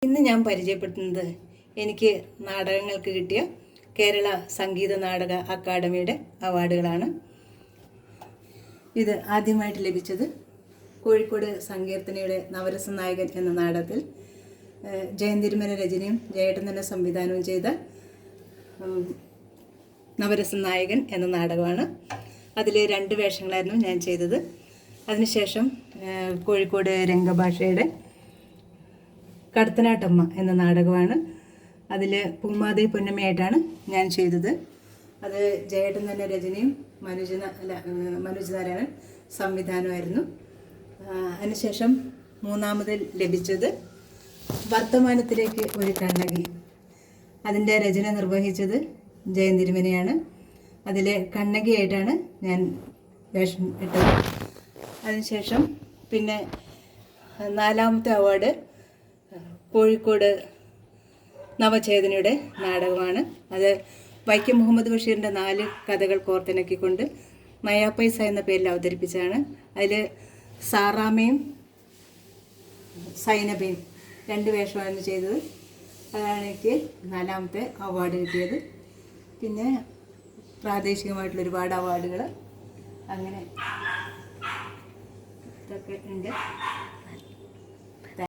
ഇന്ന് ഞാൻ പരിചയപ്പെടുത്തുന്നത് എനിക്ക് നാടകങ്ങൾക്ക് കിട്ടിയ കേരള സംഗീത നാടക അക്കാദമിയുടെ അവാർഡുകളാണ്. ഇത് ആദ്യമായിട്ട് ലഭിച്ചത് കോഴിക്കോട് സങ്കീർത്തനയുടെ നവരസ നായകൻ എന്ന നാടകത്തിൽ ജയന്തിരുമല രചനയും ജയേട്ടൻ തന്നെ സംവിധാനവും ചെയ്ത നവരസ നായകൻ എന്ന നാടകമാണ്. അതിൽ 2 വേഷങ്ങളായിരുന്നു ഞാൻ ചെയ്തത്. അതിനുശേഷം കോഴിക്കോട് രംഗഭാഷയുടെ കടത്തനാട്ടമ്മ എന്ന നാടകമാണ്. അതിൽ പൂമാതേ പൊന്നമ്മയായിട്ടാണ് ഞാൻ ചെയ്തത്. അത് ജയേട്ടൻ തന്നെ രചനയും മനോജ് നാരായണൻ സംവിധാനമായിരുന്നു. അതിനുശേഷം മൂന്നാമത് ലഭിച്ചത് വർത്തമാനത്തിലേക്ക് ഒരു കണ്ണകി. അതിൻ്റെ രചന നിർവഹിച്ചത് ജയന്തിരുമനയാണ്. അതിലെ കണ്ണകിയായിട്ടാണ് ഞാൻ വേഷം ഇട്ടത്. അതിനുശേഷം പിന്നെ 4ാമത്തെ അവാർഡ് കോഴിക്കോട് നവചേതനയുടെ നാടകമാണ്. അത് വൈക്കം മുഹമ്മദ് ബഷീറിൻ്റെ 4 കഥകൾ കോർത്തിണക്കിക്കൊണ്ട് നയാ പൈസ എന്ന പേരിൽ അവതരിപ്പിച്ചതാണ്. അതിൽ സാറാമയും സൈനബയും 2 വേഷമാണ് ചെയ്തത്. അതാണ് എനിക്ക് 4ാമത്തെ അവാർഡ് കിട്ടിയത്. പിന്നെ പ്രാദേശികമായിട്ടുള്ള ഒരുപാട് അവാർഡുകൾ അങ്ങനെ ഇതൊക്കെ ഉണ്ട്.